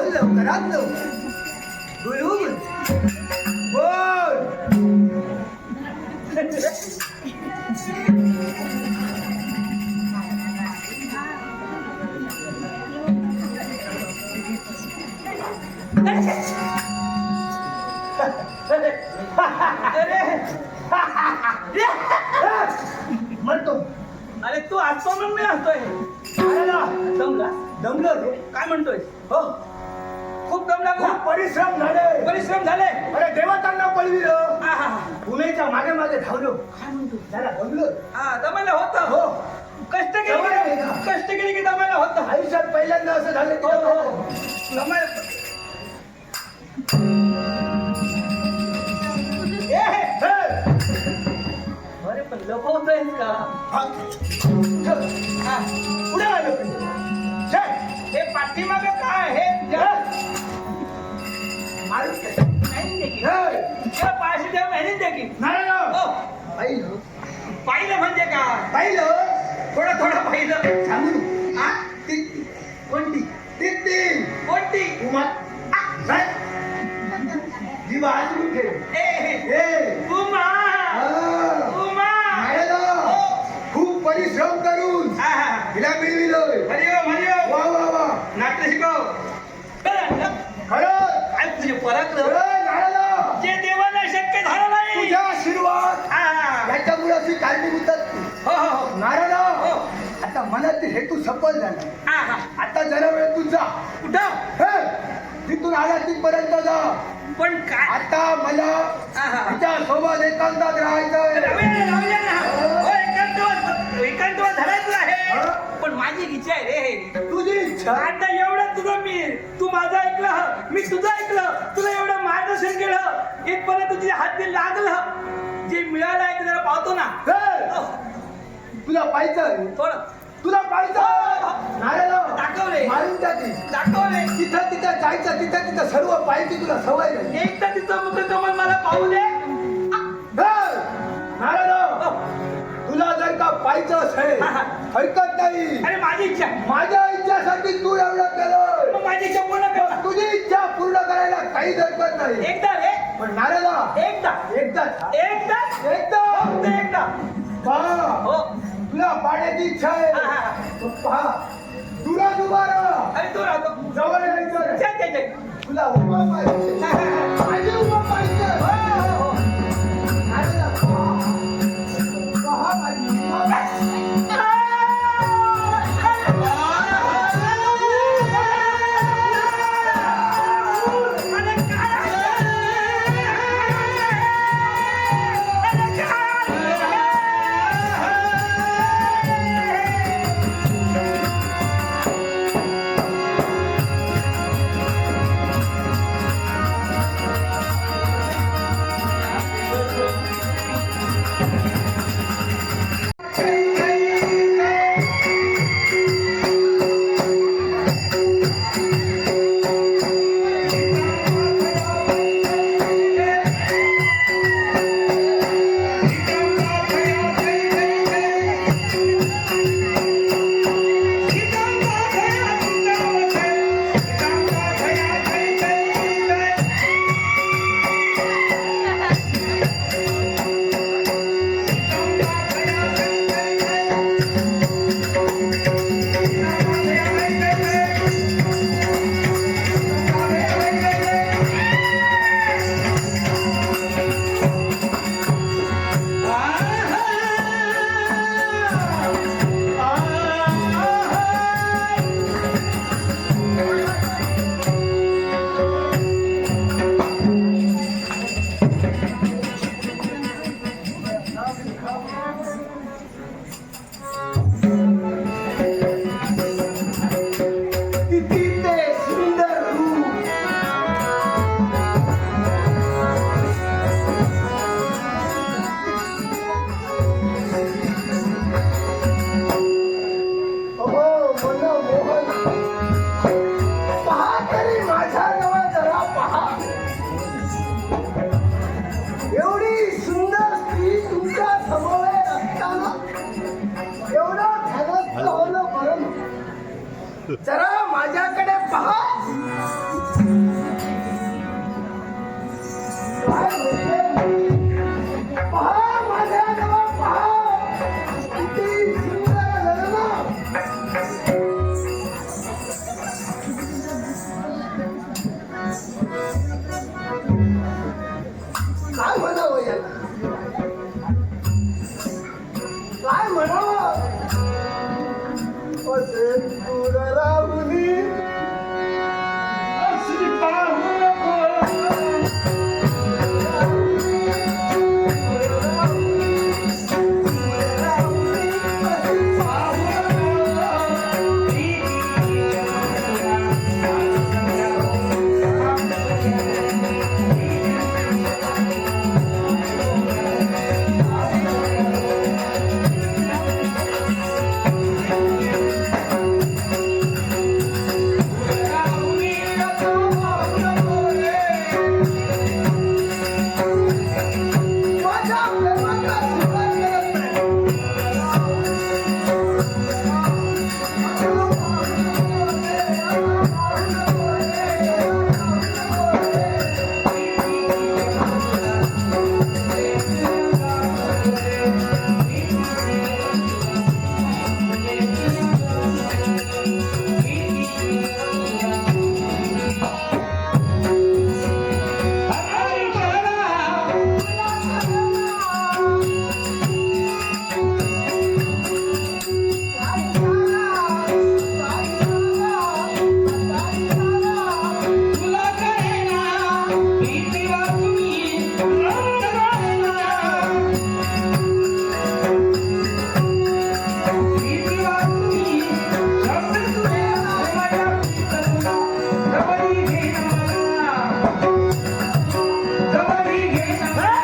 बोल लवकरात लवकर. गुलू बोल. म्हणतो अरे तू हसतो म्हणून मी हसतोय. दमला दमलो रे. काय म्हणतोय? हो खूप दम लागला. खूप परिश्रम झाले. परिश्रम झाले. अरे देवतांना पळविलं. हा हा पुण्याच्या मागे मागे धावलो. काय म्हणतो जरा दमलो. हा दमायला होतं. हो कष्ट केले की दमायला होतं. आयुष्यात पहिल्यांदा असं झालं. हो दमायला. अरे पण लपवतोय का? पुढे आलो. हे पाठीमागे काय हे मारून पाचशे देव महिने दे की. पाहिलं म्हणजे काय? पाहिलं थोडं थोडं पाहिलं. सांगू हा? कोणती कोणती? जी वाजवून ठेव. उमा. खूप परिश्रम करून तिला मिळविलोय. हरिओम वा वा वा. नाट्य शिकव. खरं काय तुझे पराक्रम जे देवाला शक्य झालं नाही. तुझ्या आशीर्वाद याच्यामुळे अशी कारणीभूत हो हो नारद. हो. आता मनातील हेतू सफल झाला. आता जरा वेळ तू जा. कुठं? तिथून आला तिथपर्यंत जा. पण काय आता मला तिच्या सोबत एकांतात राहायचं. एकांतवाद धरायचं आहे. पण माझी इच्छा आहे रे. तुझी इच्छा. आता एवढं तुझं तू माझं ऐकलं, मी तुझं ऐकलं, तुला एवढं मार्गदर्शन केलं, इथपर्यंत तुझ्या हाती लागलं. जे मिळालं आहे ते जरा पाहतो ना. तुला पाहिजे थोडं तुला पाहिजे. दाखवले. मारून टाकी. दाखवले. तिथं जायचं. तिथं सर्व पाहिजे. तुला सवय नाही. एकदा तिचं मुख कमल मला पाहू दे. नारद तुला जर का पाहिजे असेल हरकत नाही. अरे माझी इच्छा. माझ्या इच्छासाठी तू एवढं केलं. मग माझी इच्छा पूर्ण कर. तुझी इच्छा पूर्ण करायला काही हरकत नाही. एकदा रे. पण नारदा एकदा एकदा पहा. हो. तुला पाण्याची इच्छा आहे. पहा दुरात उभा राहा. अरे तू राहतो जवळ यायचं. तुला उभा पाहिजे. माझी उभा पाहिजे. नारदा पहा माझी उभा पाहिजे. जरा माझ्याकडे पहा. राहुनी अशी पाहू नको. माझ्या प्रेमाचा स्वीकार करत नाही. तुला कळेना भीती वाचूनी रक्त गळेना. भीती वाचूनी शब्द तुझे माझ्या प्रीतमेला जवळी घेणं मला. जवळी घेणं मला.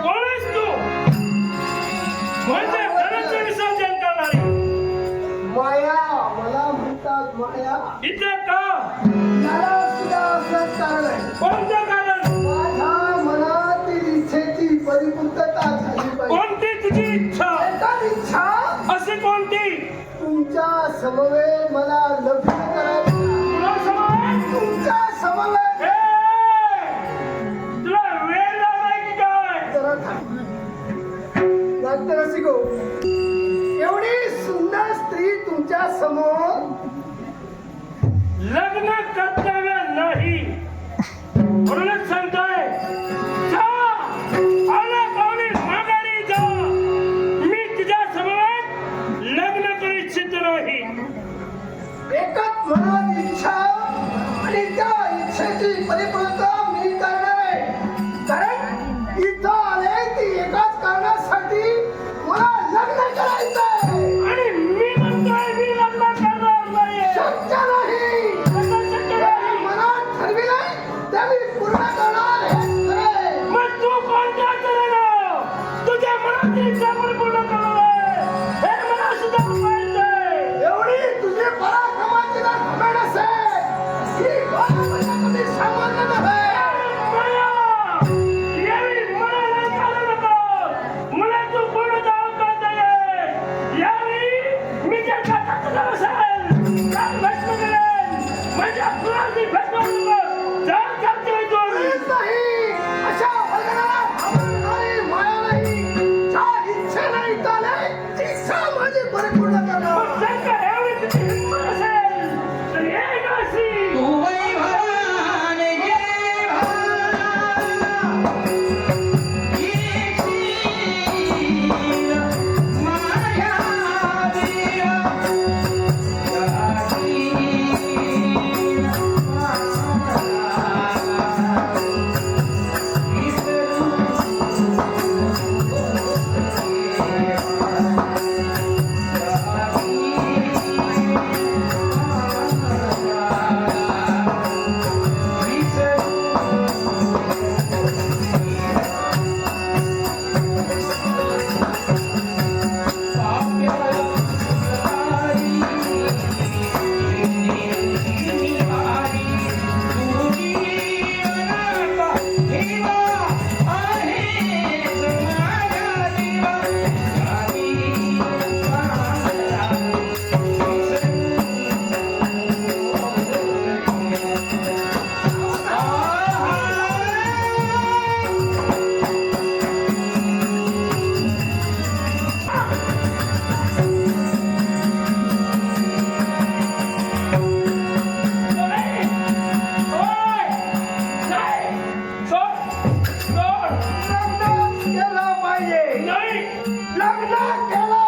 कोण आहेस तू? म्हणजे घराचे विसर्जन करणारी. माया मला म्हणतात माया. इथे का? याला सुद्धा असंच कारण आहे. कोणतं कारण? माझ्या मनातील इच्छेची परिपूर्तता झाली पाहिजे. कोणती तुझी इच्छा? एकाच इच्छा अशी कोणती? तुमच्या समवेत मला लग्न करायचं. तुला समज? तुमच्या समवेत ए! तुला वेळ लागलाय की काय? जरा थांब. डॉक्टर रसिको, एवढी सुंदर स्त्री तुमच्या समोर लग्न कर्तव्य नाही म्हणूनच सांगतोय. जा! आला पावली माघारी जा. मी तुझ्या समवेत लग्न करू इच्छित नाही. एकच मनात इच्छा आणि त्या इच्छेची परिपूर्तता मी करणार आहे. कारण इथं आले ती एकाच कारणासाठी मला लग्न करायचंय. आणि मी म्हणतोय मी लग्न करणार नाहीये. शक्य नाही. कसं शक्य जे नाही? मनात ठरविलंय ते मी पूर्ण करणार हे खरंय. मग तू कोणत्या तऱ्हेनं तुझ्या मनातील इच्छा पूर्ण करणार आहे? हे मला सुद्धा पाहिजे. एवढी तुझी पराक्रमाची जर घमंड असेल, ही बाळ माझ्या कधी सामान्य नव्हे. माया! यावेळी मला लग्न केलं पाहिजे नाही लग्न केलं